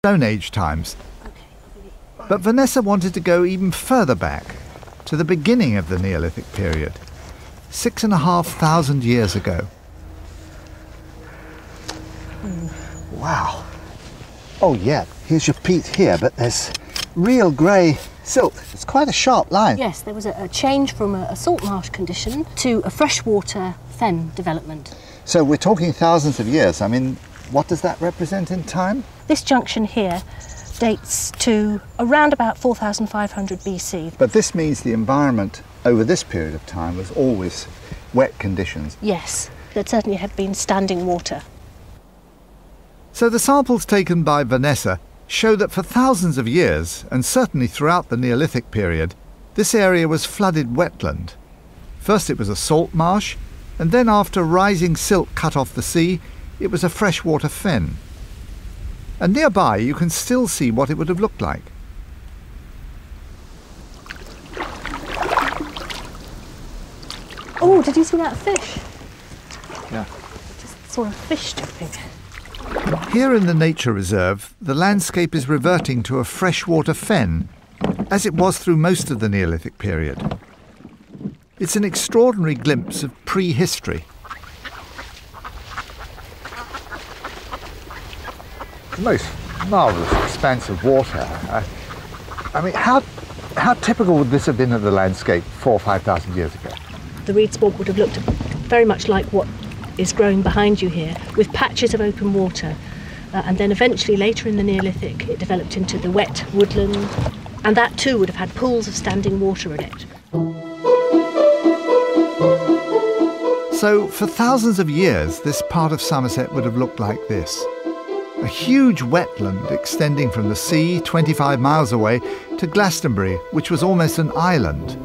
Stone Age times. But Vanessa wanted to go even further back, to the beginning of the Neolithic period, 6,500 years ago. Wow. Oh yeah, here's your peat here, but there's real grey silt. It's quite a sharp line. Yes, there was a change from a salt marsh condition to a freshwater fen development. So we're talking thousands of years. I mean, what does that represent in time? This junction here dates to around about 4,500 BC. But this means the environment over this period of time was always wet conditions. Yes, there certainly had been standing water. So the samples taken by Vanessa show that for thousands of years, and certainly throughout the Neolithic period, this area was flooded wetland. First it was a salt marsh, and then after rising silt cut off the sea, it was a freshwater fen. And nearby you can still see what it would have looked like. Oh, did you see that fish? Yeah. Just sort of fish jumping. Here in the nature reserve, the landscape is reverting to a freshwater fen, as it was through most of the Neolithic period. It's an extraordinary glimpse of prehistory. The most marvellous expanse of water. I mean, how typical would this have been of the landscape 4,000 or 5,000 years ago? The reed swamp would have looked very much like what is growing behind you here, with patches of open water. And then eventually, later in the Neolithic, it developed into the wet woodland, and that too would have had pools of standing water in it. So, for thousands of years, this part of Somerset would have looked like this. A huge wetland extending from the sea 25 miles away to Glastonbury, which was almost an island.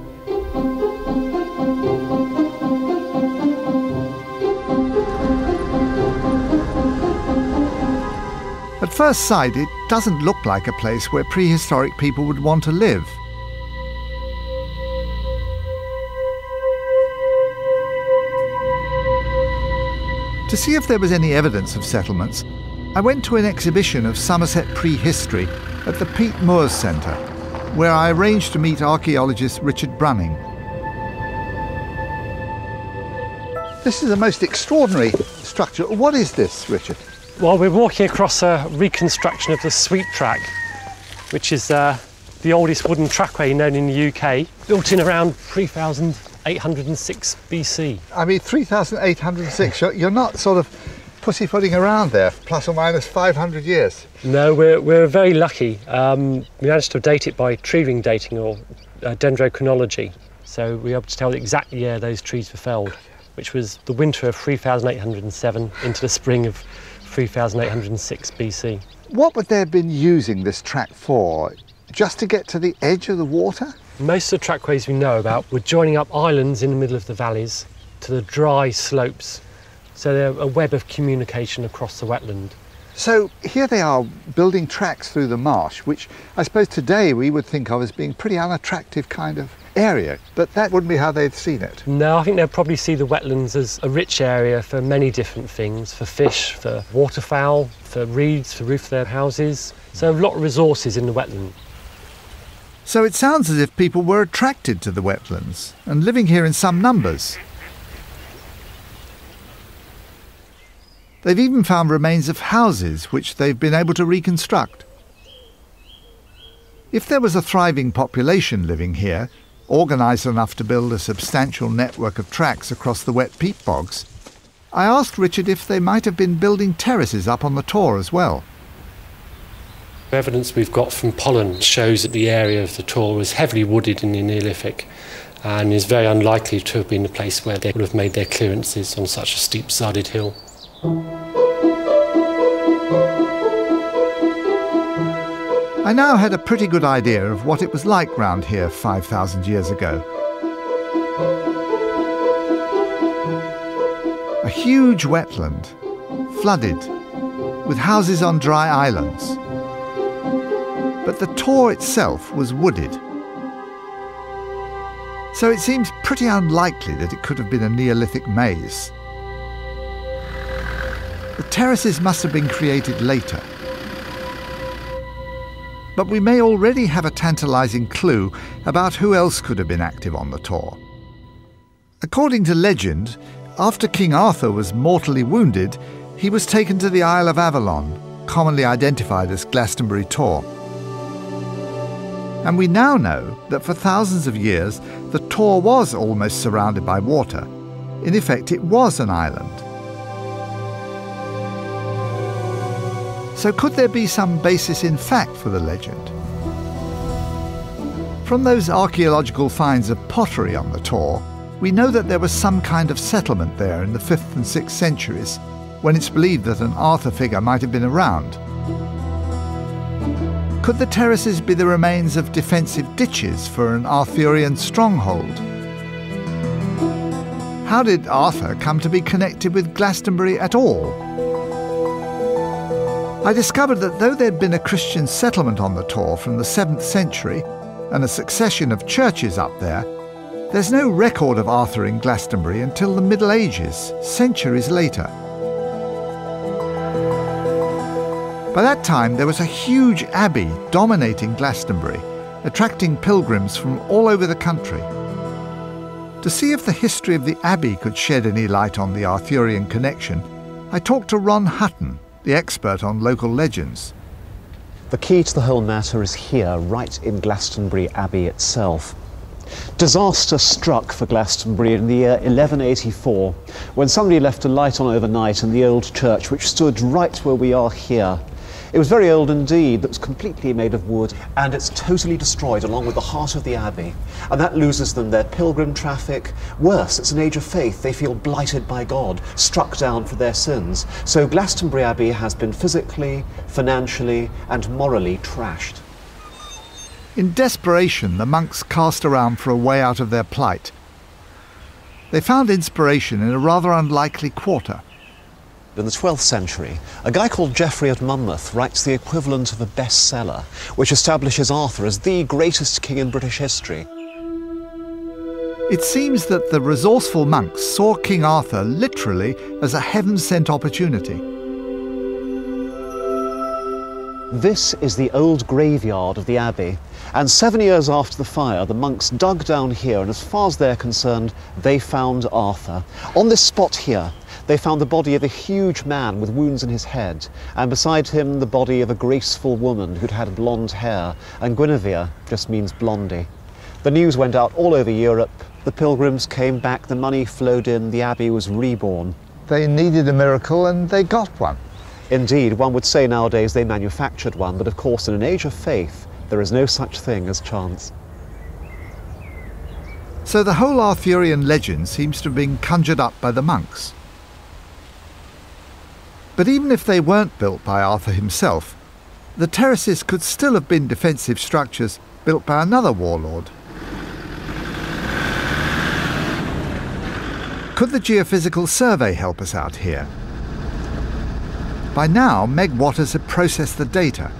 At first sight, it doesn't look like a place where prehistoric people would want to live. To see if there was any evidence of settlements, I went to an exhibition of Somerset prehistory at the Pete Moores Centre, where I arranged to meet archaeologist Richard Brunning. This is the most extraordinary structure. What is this, Richard? Well, we're walking across a reconstruction of the Sweep Track, which is the oldest wooden trackway known in the UK, built in around 3,806 BC. I mean, 3,806, you're not sort of pussyfooting around there, plus or minus 500 years. No, we're very lucky. We managed to date it by tree ring dating or dendrochronology. So we were able to tell the exact year those trees were felled, which was the winter of 3,807 into the spring of 3,806 BC. What would they have been using this track for? Just to get to the edge of the water? Most of the trackways we know about were joining up islands in the middle of the valleys to the dry slopes. So they're a web of communication across the wetland. So here they are building tracks through the marsh, which I suppose today we would think of as being pretty unattractive kind of area, but that wouldn't be how they'd seen it. No, I think they'll probably see the wetlands as a rich area for many different things, for fish, for waterfowl, for reeds, for roof of their houses. So a lot of resources in the wetland. So it sounds as if people were attracted to the wetlands and living here in some numbers. They've even found remains of houses which they've been able to reconstruct. If there was a thriving population living here, organised enough to build a substantial network of tracks across the wet peat bogs, I asked Richard if they might have been building terraces up on the Tor as well. Evidence we've got from pollen shows that the area of the Tor was heavily wooded in the Neolithic and is very unlikely to have been a place where they would have made their clearances on such a steep-sided hill. I now had a pretty good idea of what it was like round here 5,000 years ago. A huge wetland, flooded, with houses on dry islands. But the Tor itself was wooded. So it seems pretty unlikely that it could have been a Neolithic maze. The terraces must have been created later. But we may already have a tantalising clue about who else could have been active on the Tor. According to legend, after King Arthur was mortally wounded, he was taken to the Isle of Avalon, commonly identified as Glastonbury Tor. And we now know that for thousands of years, the Tor was almost surrounded by water. In effect, it was an island. So could there be some basis in fact for the legend? From those archaeological finds of pottery on the Tor, we know that there was some kind of settlement there in the 5th and 6th centuries, when it's believed that an Arthur figure might have been around. Could the terraces be the remains of defensive ditches for an Arthurian stronghold? How did Arthur come to be connected with Glastonbury at all? I discovered that though there'd been a Christian settlement on the Tor from the 7th century and a succession of churches up there, there's no record of Arthur in Glastonbury until the Middle Ages, centuries later. By that time, there was a huge abbey dominating Glastonbury, attracting pilgrims from all over the country. To see if the history of the abbey could shed any light on the Arthurian connection, I talked to Ron Hutton, the expert on local legends. The key to the whole matter is here, right in Glastonbury Abbey itself. Disaster struck for Glastonbury in the year 1184, when somebody left a light on overnight in the old church, which stood right where we are here. It was very old indeed, but was completely made of wood, and it's totally destroyed along with the heart of the abbey. And that loses them their pilgrim traffic. Worse, it's an age of faith. They feel blighted by God, struck down for their sins. So Glastonbury Abbey has been physically, financially, and morally trashed. In desperation, the monks cast around for a way out of their plight. They found inspiration in a rather unlikely quarter. In the 12th century, a guy called Geoffrey of Monmouth writes the equivalent of a bestseller, which establishes Arthur as the greatest king in British history. It seems that the resourceful monks saw King Arthur literally as a heaven-sent opportunity. This is the old graveyard of the abbey, and 7 years after the fire, the monks dug down here, and as far as they're concerned, they found Arthur. On this spot here, they found the body of a huge man with wounds in his head, and beside him the body of a graceful woman who'd had blonde hair, and Guinevere just means blondie. The news went out all over Europe, the pilgrims came back, the money flowed in, the abbey was reborn. They needed a miracle and they got one. Indeed, one would say nowadays they manufactured one, but of course in an age of faith, there is no such thing as chance. So the whole Arthurian legend seems to have been conjured up by the monks. But even if they weren't built by Arthur himself, the terraces could still have been defensive structures built by another warlord. Could the geophysical survey help us out here? By now, Meg Waters had processed the data.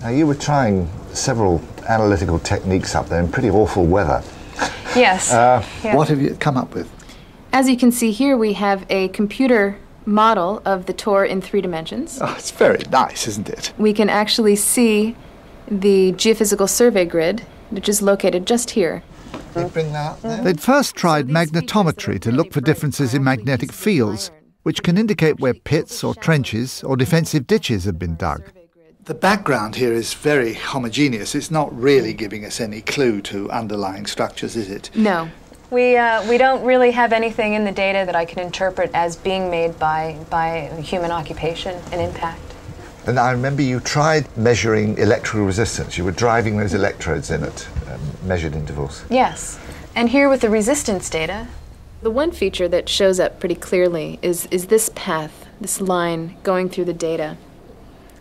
Now, you were trying several analytical techniques up there in pretty awful weather. Yes. Yeah. What have you come up with? As you can see here, we have a computer model of the Tor in 3 dimensions. Oh, it's very nice, isn't it? We can actually see the geophysical survey grid, which is located just here. Can you bring that up there? They'd first tried magnetometry to look for differences in magnetic fields, which can indicate where pits or trenches or defensive ditches have been dug. The background here is very homogeneous. It's not really giving us any clue to underlying structures, is it? No. We don't really have anything in the data that I can interpret as being made by human occupation and impact. And I remember you tried measuring electrical resistance. You were driving those electrodes in at measured intervals. Yes. And here with the resistance data, The one feature that shows up pretty clearly is this path, this line going through the data,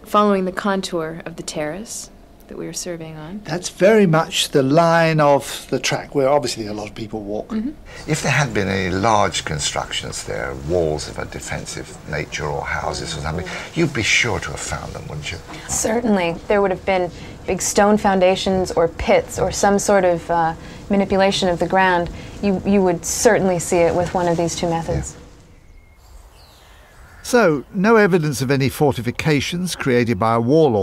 following the contour of the terrace that we were surveying on. That's very much the line of the track where obviously a lot of people walk. Mm-hmm. If there had been any large constructions there, walls of a defensive nature or houses or something, you'd be sure to have found them, wouldn't you? certainly there would have been big stone foundations or pits or some sort of manipulation of the ground. You would certainly see it with one of these two methods. Yeah. So, no evidence of any fortifications created by a warlord